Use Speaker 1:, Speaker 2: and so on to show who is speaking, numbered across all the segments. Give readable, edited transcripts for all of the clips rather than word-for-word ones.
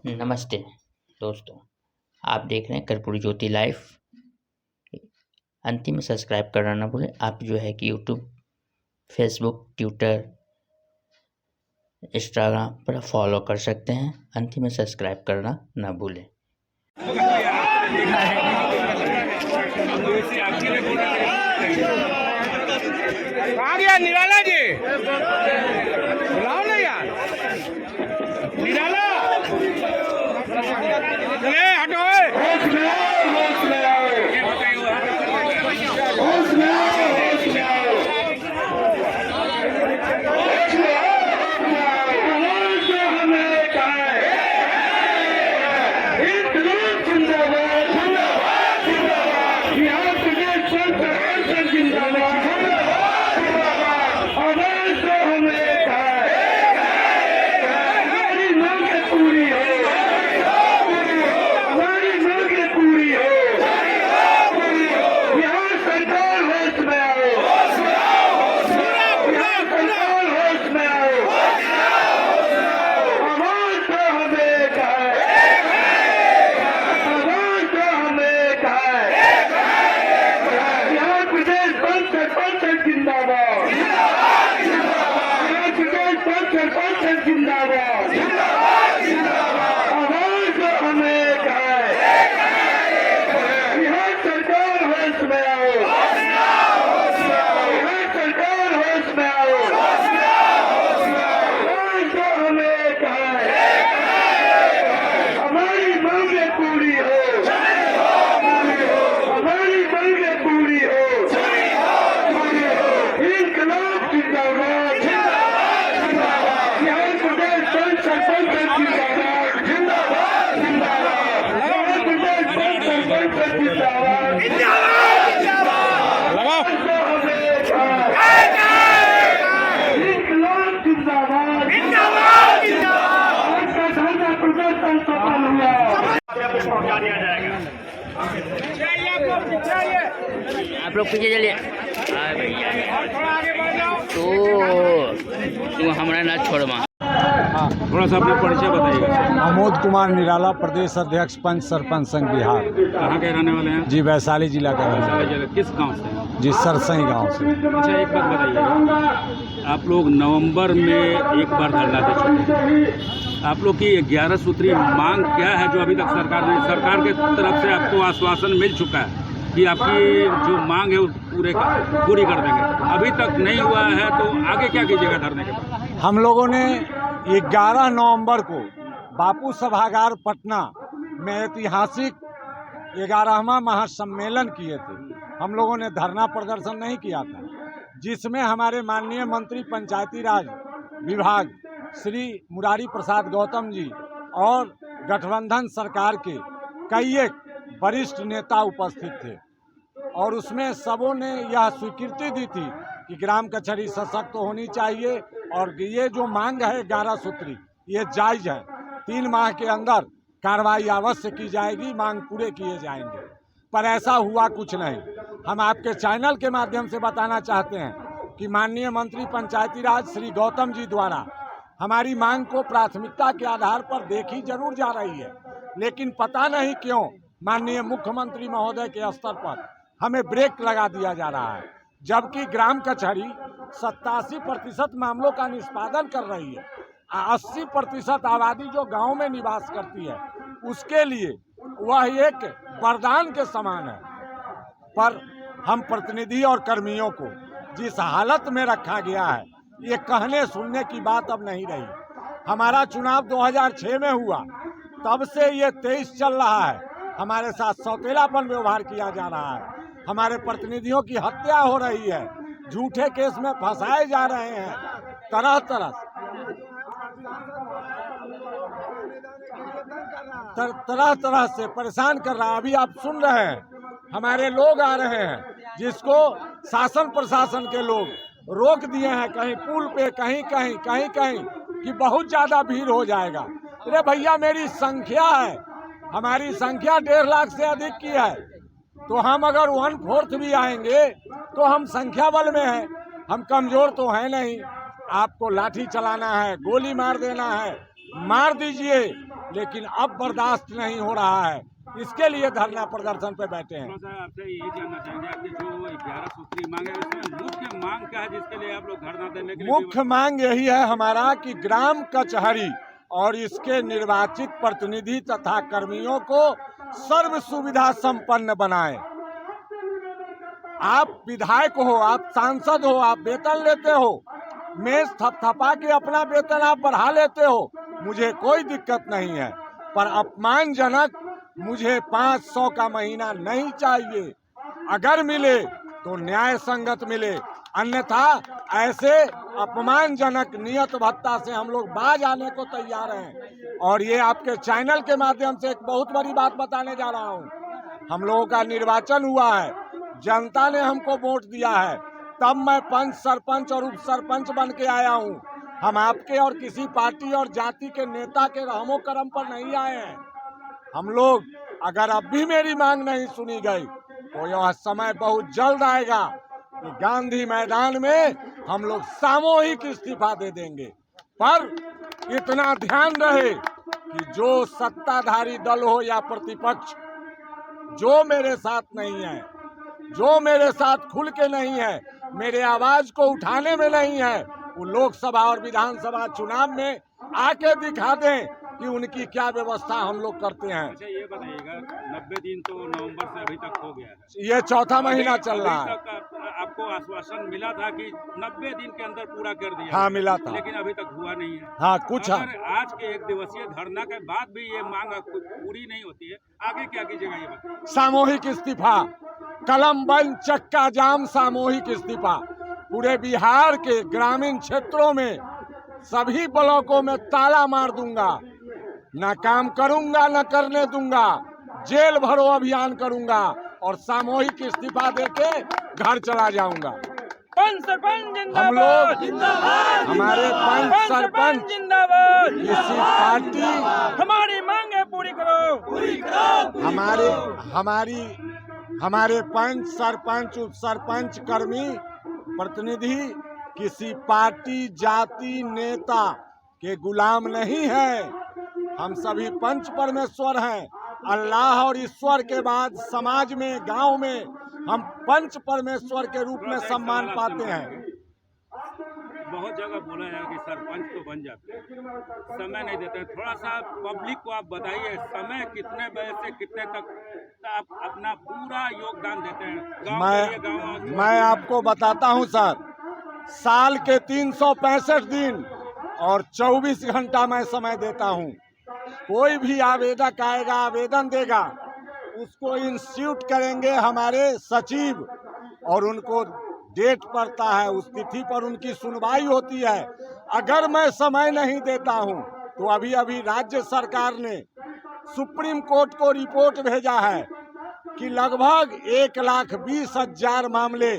Speaker 1: नमस्ते दोस्तों, आप देख रहे हैं कर्पूरी ज्योति लाइव। अंतिम में सब्सक्राइब करना ना भूलें। आप जो है कि यूट्यूब, फेसबुक, ट्विटर, इंस्टाग्राम पर फॉलो कर सकते हैं। अंतिम में सब्सक्राइब करना ना भूलें।
Speaker 2: आ गया निराला जी, बुलाओ ना यार। निराला चले हटो।
Speaker 1: आप लोग पीछे चलिए। तो हमारा ना छोड़वा।
Speaker 3: थोड़ा सा अपना परिचय बताइएगा।
Speaker 4: आमोद कुमार निराला, प्रदेश अध्यक्ष पंच सरपंच संघ बिहार।
Speaker 3: कहाँ के रहने वाले हैं?
Speaker 4: जी वैशाली जिला का रहने वाले।
Speaker 3: वैशाली जिला। किस गांव से हैं?
Speaker 4: जी सरसई गांव से।
Speaker 3: अच्छा, एक बात बताइए, आप लोग नवंबर में एक बार धरना दे चुके हैं। आप लोग की 11 सूत्री मांग क्या है जो अभी तक सरकार के तरफ से आपको आश्वासन मिल चुका है कि आपकी जो मांग है वो पूरी कर देंगे, अभी तक नहीं हुआ है, तो आगे क्या कीजिएगा धरने के बाद?
Speaker 4: हम लोगों ने 11 नवंबर को बापू सभागार पटना में ऐतिहासिक 11वां महासम्मेलन किए थे। हम लोगों ने धरना प्रदर्शन नहीं किया था, जिसमें हमारे माननीय मंत्री पंचायती राज विभाग श्री मुरारी प्रसाद गौतम जी और गठबंधन सरकार के कई एक वरिष्ठ नेता उपस्थित थे और उसमें सबों ने यह स्वीकृति दी थी कि ग्राम कचहरी सशक्त होनी चाहिए और ये जो मांग है 11 सूत्री ये जायज़ है। 3 माह के अंदर कार्रवाई अवश्य की जाएगी, मांग पूरे किए जाएंगे। पर ऐसा हुआ कुछ नहीं। हम आपके चैनल के माध्यम से बताना चाहते हैं कि माननीय मंत्री पंचायती राज श्री गौतम जी द्वारा हमारी मांग को प्राथमिकता के आधार पर देखी जरूर जा रही है, लेकिन पता नहीं क्यों माननीय मुख्यमंत्री महोदय के स्तर पर हमें ब्रेक लगा दिया जा रहा है, जबकि ग्राम कचहरी 87% मामलों का निष्पादन कर रही है। 80% आबादी जो गांव में निवास करती है उसके लिए वह एक वरदान के समान है। पर हम प्रतिनिधि और कर्मियों को जिस हालत में रखा गया है, ये कहने सुनने की बात अब नहीं रही। हमारा चुनाव 2006 में हुआ, तब से ये 23 चल रहा है। हमारे साथ सौतेलापन व्यवहार किया जा रहा है, हमारे प्रतिनिधियों की हत्या हो रही है, झूठे केस में फंसाए जा रहे हैं, तरह तरह से परेशान कर रहा है। अभी आप सुन रहे हैं, हमारे लोग आ रहे हैं जिसको शासन प्रशासन के लोग रोक दिए हैं, कहीं पुल पे, कहीं कि बहुत ज़्यादा भीड़ हो जाएगा। अरे भैया, मेरी संख्या है, हमारी संख्या 1.5 लाख से अधिक की है, तो हम अगर 1/4 भी आएंगे तो हम संख्या बल में हैं, हम कमज़ोर तो हैं नहीं। आपको लाठी चलाना है, गोली मार देना है, मार दीजिए, लेकिन अब बर्दाश्त नहीं हो रहा है। इसके लिए धरना प्रदर्शन पे बैठे हैं।
Speaker 3: आपसे यही जानना चाहेंगे, आपकी जो 11 सूत्री मांग है उसमें मुख्य मांग क्या है जिसके लिए आप लोग धरना देने के लिए?
Speaker 4: मुख्य मांग यही है हमारा कि ग्राम कचहरी और इसके निर्वाचित प्रतिनिधि तथा कर्मियों को सर्व सुविधा संपन्न बनाएं। आप विधायक हो, आप सांसद हो, आप वेतन लेते हो, मेज थपथपा के अपना वेतन आप बढ़ा लेते हो, मुझे कोई दिक्कत नहीं है, पर अपमानजनक मुझे 500 का महीना नहीं चाहिए। अगर मिले तो न्याय संगत मिले, अन्यथा ऐसे अपमानजनक नियत भत्ता से हम लोग बाज आने को तैयार हैं। और ये आपके चैनल के माध्यम से एक बहुत बड़ी बात बताने जा रहा हूँ। हम लोगों का निर्वाचन हुआ है, जनता ने हमको वोट दिया है, तब मैं पंच, सरपंच और उप सरपंच बन के आया हूँ। हम आपके और किसी पार्टी और जाति के नेता के रहमो करम पर नहीं आए हैं। हम लोग, अगर अब भी मेरी मांग नहीं सुनी गई तो यह समय बहुत जल्द आएगा कि गांधी मैदान में हम लोग सामूहिक इस्तीफा दे देंगे। पर इतना ध्यान रहे कि जो सत्ताधारी दल हो या प्रतिपक्ष, जो मेरे साथ नहीं है, जो मेरे साथ खुल के नहीं है, मेरे आवाज को उठाने में नहीं है, वो लोकसभा और विधानसभा चुनाव में आके दिखा दें कि उनकी क्या व्यवस्था हम लोग करते हैं।
Speaker 3: अच्छा ये बताइएगा, 90 दिन तो नवंबर से अभी तक हो गया है,
Speaker 4: ये चौथा महीना चल रहा है।
Speaker 3: आपको आश्वासन मिला था कि 90 दिन के अंदर पूरा कर दिया?
Speaker 4: हाँ, मिला था,
Speaker 3: लेकिन अभी तक हुआ नहीं है।
Speaker 4: हाँ, कुछ
Speaker 3: आज के 1 दिवसीय धरना के बाद भी ये मांग पूरी नहीं होती है, आगे क्या कीजिएगा ये बताइए?
Speaker 4: सामूहिक इस्तीफा, कलम बंद, चक्का जाम, सामूहिक इस्तीफा। पूरे बिहार के ग्रामीण क्षेत्रों में सभी ब्लॉकों में ताला मार दूंगा, न काम करूंगा, न करने दूंगा, जेल भरो अभियान करूंगा और सामूहिक इस्तीफा देके घर चला जाऊंगा।
Speaker 2: पंच सरपंच
Speaker 4: हम लोग, हमारे पंच सरपंच
Speaker 2: जिंदाबाद,
Speaker 4: किसी पार्टी,
Speaker 2: हमारी मांगे पूरी करो।
Speaker 4: हमारे पंच, सरपंच, उप सरपंच, कर्मी, प्रतिनिधि किसी पार्टी, जाति, नेता के गुलाम नहीं है। हम सभी पंच परमेश्वर हैं। अल्लाह और ईश्वर के बाद समाज में, गांव में हम पंच परमेश्वर के रूप में सम्मान पाते हैं।
Speaker 3: बहुत जगह बोला है कि सरपंच तो बन जाते हैं, समय नहीं देते हैं। थोड़ा सा पब्लिक को आप बताइए, समय कितने बजे से कितने तक आप अपना पूरा योगदान देते हैं?
Speaker 4: मैं आपको बताता हूं सर, साल के 365 दिन और 24 घंटा मैं समय देता हूं। कोई भी आवेदक आएगा, आवेदन देगा, उसको इंस्टीट्यूट करेंगे हमारे सचिव और उनको डेट पड़ता है, उस तिथि पर उनकी सुनवाई होती है। अगर मैं समय नहीं देता हूं तो अभी अभी राज्य सरकार ने सुप्रीम कोर्ट को रिपोर्ट भेजा है कि लगभग 1,20,000 मामले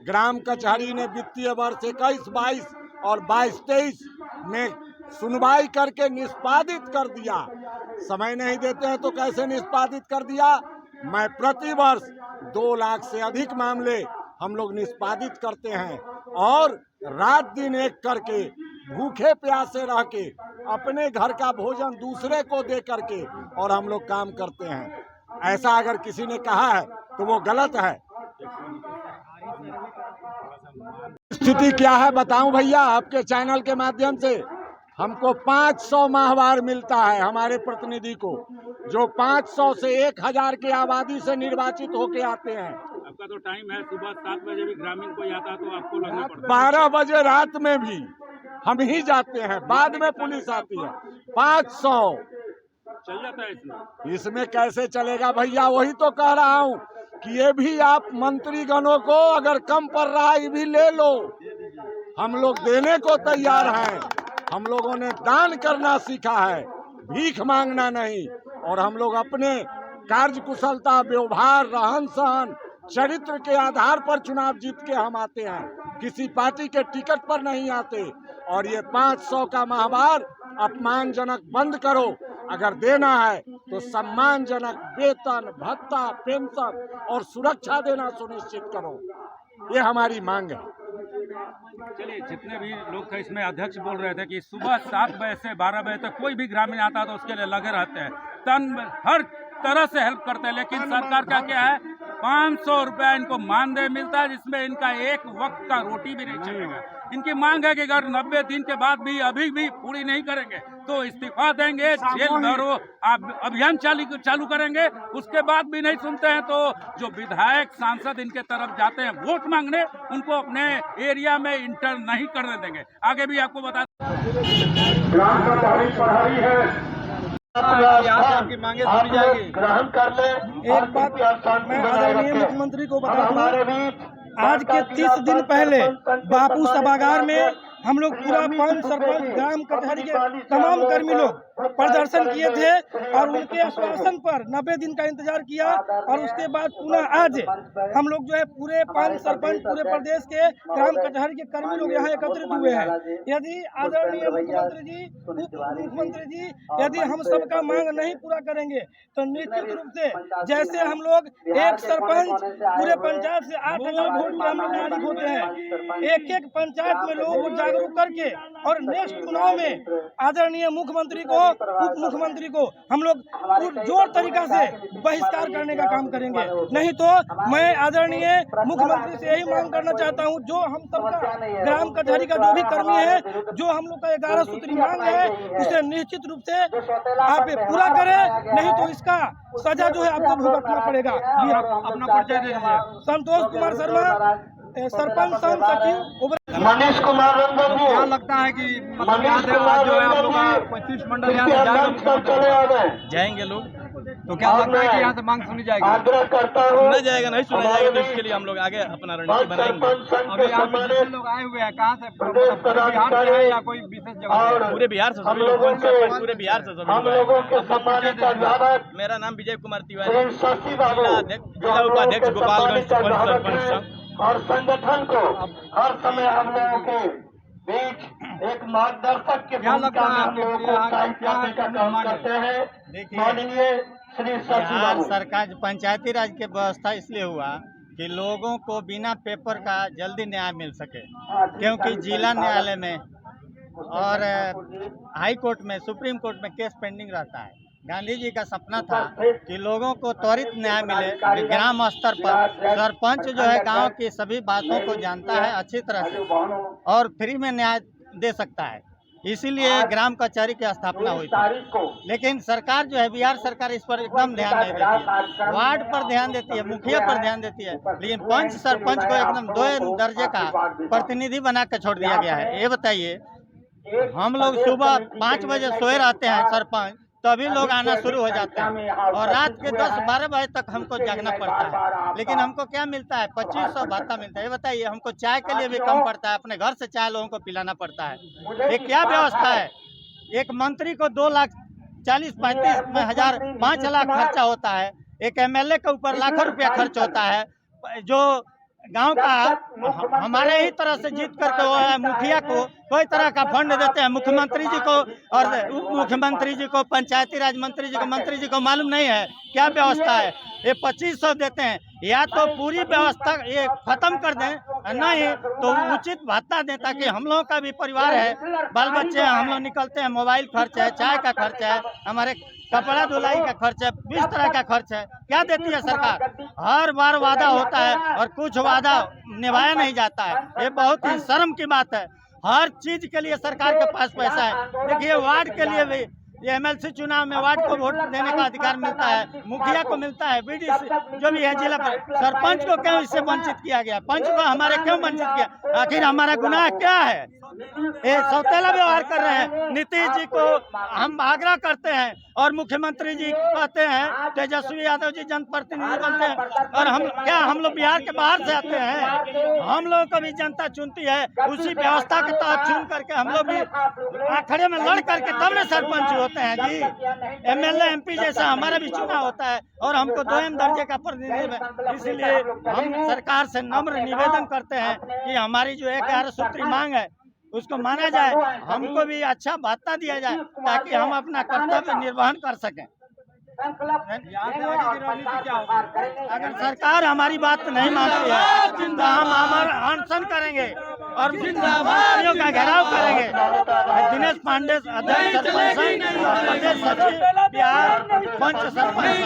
Speaker 4: ग्राम कचहरी ने वित्तीय वर्ष 21-22 और 22-23 में सुनवाई करके निष्पादित कर दिया। समय नहीं देते हैं तो कैसे निष्पादित कर दिया? मैं प्रतिवर्ष 2 लाख से अधिक मामले हम लोग निष्पादित करते हैं और रात दिन एक करके, भूखे प्यासे रह के, अपने घर का भोजन दूसरे को दे करके और हम लोग काम करते हैं। ऐसा अगर किसी ने कहा है तो वो गलत है। स्थिति क्या है बताऊं भैया आपके चैनल के माध्यम से। हमको 500 माहवार मिलता है हमारे प्रतिनिधि को, जो 500 से 1000 की आबादी से निर्वाचित होके आते हैं।
Speaker 3: आपका तो टाइम है, सुबह 7 बजे भी ग्रामीण कोई आता है तो आपको लगना पड़ता है।
Speaker 4: 12 बजे रात में भी हम ही जाते हैं, बाद में पुलिस आती है। 500
Speaker 3: चल जाता है
Speaker 4: इसमें कैसे चलेगा भैया? वही तो कह रहा हूँ कि ये भी आप मंत्रीगणों को अगर कम पड़ रहा है ये भी ले लो, हम लोग देने को तैयार हैं। हम लोगों ने दान करना सीखा है, भीख मांगना नहीं। और हम लोग अपने कार्य कुशलता, व्यवहार, रहन सहन, चरित्र के आधार पर चुनाव जीत के हम आते हैं, किसी पार्टी के टिकट पर नहीं आते। और ये 500 का माहवार अपमानजनक बंद करो। अगर देना है तो सम्मानजनक वेतन, भत्ता, पेंशन और सुरक्षा देना सुनिश्चित करो। ये हमारी मांग है।
Speaker 3: चलिए, जितने भी लोग थे इसमें अध्यक्ष बोल रहे थे कि सुबह 7 बजे से 12 बजे तक कोई भी ग्रामीण आता है तो उसके लिए लगे रहते हैं, हर तरह से हेल्प करते हैं। लेकिन सरकार का क्या है, 500 रुपया इनको मानदेय मिलता है, जिसमें इनका एक वक्त का रोटी भी नहीं चलेगा। इनकी मांग है कि अगर 90 दिन के बाद भी अभी भी पूरी नहीं करेंगे तो इस्तीफा देंगे, जेल भरो अभियान चालू करेंगे। उसके बाद भी नहीं सुनते हैं तो जो विधायक सांसद इनके तरफ जाते हैं वोट मांगने, उनको अपने एरिया में इंटर नहीं करने देंगे। आगे भी आपको बता
Speaker 2: आपकी मांगे सुनी जाएगी।
Speaker 5: ग्रहण कर ले।
Speaker 2: एक बात मैं आदरणीय मुख्यमंत्री को बता दूं, आज के 30 दिन पहले बापू सभागार में हम लोग पूरा पंच सरपंच ग्राम कचहरी के तमाम कर्मी लोग प्रदर्शन किए थे और उनके आश्वासन पर 90 दिन का इंतजार किया और उसके बाद पुनः आज हम लोग जो है पूरे पंच सरपंच पूरे प्रदेश के ग्राम कचहरी के कर्मी लोग यहाँ एकत्रित हुए हैं। यदि आदरणीय मुख्यमंत्री जी, उप मुख्यमंत्री जी, यदि हम सबका मांग नहीं पूरा करेंगे तो निश्चित रूप से जैसे हम लोग एक सरपंच पूरे पंचायत से 8,000 वोट के हम लोग मालिक होते हैं, एक एक पंचायत में लोगों को जागरूक करके और नेक्स्ट चुनाव में आदरणीय मुख्यमंत्री को, उप मुख्यमंत्री को हम लोग जोर तरीका से बहिष्कार करने का काम करेंगे। नहीं तो मैं आदरणीय मुख्यमंत्री से यही मांग करना चाहता हूं, जो हम सबका ग्राम कचहरी का जो भी कर्मी है, जो हम लोग का 11 सूत्री मांग है, उसे निश्चित रूप से आप पूरा करें, नहीं तो इसका सजा जो है आपको भुगतना पड़ेगा।
Speaker 3: अपना परिचय दे दीजिए।
Speaker 2: संतोष कुमार शर्मा, सरपंच संघ सचिव।
Speaker 5: मनीष कुमार रंजन जी,
Speaker 2: क्या लगता है कि
Speaker 5: मनीष कुमार
Speaker 2: जो है आप
Speaker 5: रंजन
Speaker 2: लोग का
Speaker 5: जी
Speaker 2: 25 मंडल यहाँ से
Speaker 5: चले आ गए।
Speaker 6: जाएंगे लोग,
Speaker 2: तो क्या लगता है कि यहाँ से मांग सुनी जाएगी?
Speaker 5: आग्रह करता हूँ
Speaker 6: सुना जाएगा, नहीं सुना जाएगा तो इसके लिए हम लोग आगे अपना रणनीति बनाएंगे।
Speaker 5: सरपंच संघ
Speaker 2: अभी
Speaker 5: के
Speaker 2: यहाँ पे जितने
Speaker 5: सम्मानित
Speaker 2: लोग आए हुए हैं, कहाँ से?
Speaker 5: प्रदेश
Speaker 2: बिहार से है या कोई विशेष जगह से?
Speaker 5: और
Speaker 6: पूरे बिहार से
Speaker 5: हम
Speaker 6: सभी
Speaker 5: लोगों
Speaker 6: लोग,
Speaker 5: के
Speaker 6: पूरे बिहार से सभी
Speaker 5: हम
Speaker 6: लोग
Speaker 5: लोगों
Speaker 6: आए।
Speaker 5: के सम्मानित अभिभावक
Speaker 6: मेरा नाम विजय कुमार तिवारी,
Speaker 5: श्री शशि बाबू,
Speaker 6: जिला अध्यक्ष, जिला उपाध्यक्ष गोपालगंज सरपंच संघ।
Speaker 5: और संगठन को हर समय हम लोगों के बीच एक मार्गदर्शक के
Speaker 2: क्या लगता
Speaker 5: भूमिका
Speaker 2: है
Speaker 5: में हम
Speaker 2: आपको
Speaker 5: लोगों
Speaker 2: कि
Speaker 5: को
Speaker 2: यहाँ
Speaker 5: उत्साहित
Speaker 2: क्या
Speaker 5: करने का काम
Speaker 2: मांग है?
Speaker 5: करते हैं।
Speaker 7: देखिए,
Speaker 5: माननीय श्री शशि
Speaker 7: बिहार
Speaker 5: बाबू,
Speaker 7: सरकार पंचायती राज की व्यवस्था इसलिए हुआ कि लोगों को बिना पेपर का जल्दी न्याय मिल सके, क्योंकि जिला न्यायालय में और हाई कोर्ट में, सुप्रीम कोर्ट में केस पेंडिंग रहता है। गांधी जी का सपना था कि लोगों को त्वरित न्याय मिले। ग्राम स्तर पर सरपंच जो है गांव की सभी बातों को जानता है अच्छी तरह से और फ्री में न्याय दे सकता है, इसीलिए ग्राम कचहरी की स्थापना हुई थी। लेकिन सरकार जो है, बिहार सरकार इस पर एकदम ध्यान नहीं देती है। वार्ड पर ध्यान देती है, मुखिया पर ध्यान देती है, लेकिन पंच सरपंच को एकदम 2 दर्जे का प्रतिनिधि बना के छोड़ दिया गया है। ये बताइए, हम लोग सुबह 5 बजे सोए रहते हैं सरपंच, तभी लोग आना शुरू हो जाते हैं और रात के 10-12 बजे तक हमको जागना पड़ता है। लेकिन हमको क्या मिलता है? 2500 भत्ता मिलता है। ये बताइए, हमको चाय के लिए भी कम पड़ता है, अपने घर से चाय लोगों को पिलाना पड़ता है। ये क्या व्यवस्था है? एक मंत्री को 2,40,35 हजार 5 लाख खर्चा होता है, एक MLA के ऊपर लाखों रुपया खर्च होता है। जो गांव का हमारे ही तरह से जीत करके वो है, मुखिया को कोई तरह का फंड देते हैं, मुख्यमंत्री जी को और उप मुख्यमंत्री जी को, पंचायती राज मंत्री जी को मालूम नहीं है क्या व्यवस्था है। ये 2500 देते हैं, या तो पूरी व्यवस्था ये खत्म कर दें, नहीं तो उचित भत्ता दें, ताकि हम लोगों का भी परिवार है, बाल बच्चे हैं, हम लोग निकलते हैं, मोबाइल खर्च है, चाय का खर्च है, हमारे कपड़ा धुलाई का खर्च है, 20 तरह का खर्च है। क्या देती है सरकार? हर बार वादा होता है और कुछ वादा निभाया नहीं जाता है। ये बहुत ही शर्म की बात है। हर चीज के लिए सरकार के पास पैसा है। देखिए, वार्ड के लिए भी ये MLC चुनाव में वार्ड को वोट देने का अधिकार मिलता है, मुखिया को मिलता है, BDC जो भी है जिला पर। सरपंच को क्यों इससे वंचित किया गया? पंच को हमारे क्यों वंचित किया? आखिर हमारा गुनाह क्या है? ये सौतेला व्यवहार कर रहे हैं। नीतीश जी को हम आग्रह करते हैं और मुख्यमंत्री जी कहते हैं, तेजस्वी यादव जी जनप्रतिनिधि बनते हैं, और हम लोग बिहार के बाहर से आते हैं, हम लोगों को भी जनता चुनती है, उसी व्यवस्था के तहत चुन करके हम लोग भी आखड़े में लड़ करके तब न सरपंच होते हैं जी। MLA MP जैसा हमारा भी चुनाव होता है और हमको 2M दर्जे का प्रतिनिधि। इसलिए हम सरकार से नम्र निवेदन करते हैं कि हमारी जो 11 सूत्री मांग है उसको माना जाए, हमको भी अच्छा भत्ता दिया जाए, ताकि हम अपना कर्तव्य निर्वहन कर सकें। अगर सरकार हमारी बात नहीं मानती है तो हम अनशन करेंगे। और जिंदाबादियों का घेराव करेंगे। दिनेश पांडे अध्यक्ष सरपंच संघ, प्रदेश सचिव बिहार पंच सरपंच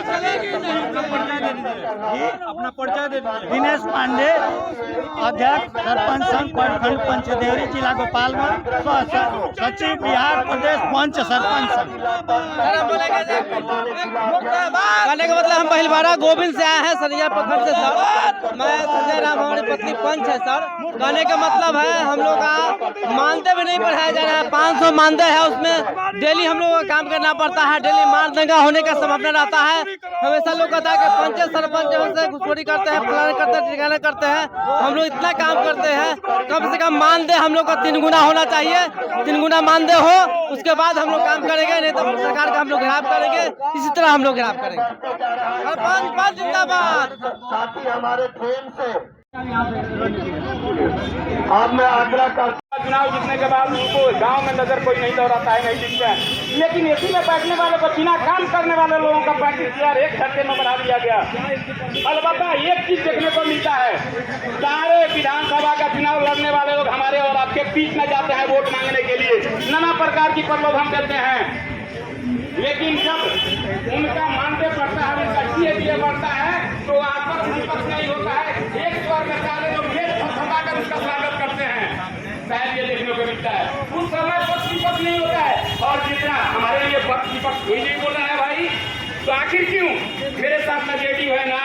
Speaker 7: अपना परिचय दे दीजिए। दिनेश पांडे अध्यक्ष सरपंच संघ प्रखंड पंचदेवरी जिला गोपालगंज, सचिव बिहार प्रदेश पंच सरपंच संघ।
Speaker 8: कहने का मतलब हम पहिलवाड़ा गोविंद से आए हैं सरिया प्रखंड से सर। मैं संजय राम, हमारी पत्नी पंच है सर। कहने का मतलब है हम लोग का मानदेय भी नहीं बढ़ाया जा रहा है। 500 मानदेय है, उसमें डेली हम लोग का काम करना पड़ता है। डेली मार दंगा होने का संभावना रहता है। हमेशा लोग कहता है कि पंचायत सरपंच हमसे घुसखोरी करते हैं, फलाना करते हैं, ठिकाना करते हैं। हम लोग इतना काम करते हैं, कम से कम मानदेय हम लोग का 3 गुना होना चाहिए। 3 गुना मानदेय हो, उसके बाद हम लोग काम करेंगे, नहीं तो सरकार का हम लोग गिराव करेंगे। इसी तरह हम लोग गिराव करेंगे। सरपंच जिंदाबाद।
Speaker 5: साथी हमारे ट्रेन से अब मैं आग्रह करता
Speaker 3: चुनाव जीतने के बाद उनको गांव में नजर कोई नहीं दौड़ाता है, नहीं दिखता है। लेकिन एसी में बैठने वाले को, बिना काम करने वाले लोगों का 35,000 एक झटके में बढ़ा दिया गया। अलबत्ता एक चीज देखने को मिलता है, सारे विधानसभा का चुनाव लड़ने वाले लोग हमारे और आपके बीच में जाते हैं वोट मांगने के लिए। नाना प्रकार की प्रलोभन देते हैं, लेकिन जब उनका मानदेय बढ़ता है, उनका CA बढ़ता है, तो आपस विपक्ष नहीं होता है। एक स्वर में सारे लोग कर उसका स्वागत करते हैं। शायद ये देखने को मिलता है। उस समय पक्ष विपक्ष नहीं होता है, और जितना हमारे लिए पक्ष विपक्ष कोई नहीं बोल रहा है भाई, तो आखिर क्यों? मेरे साथ में JDU है ना,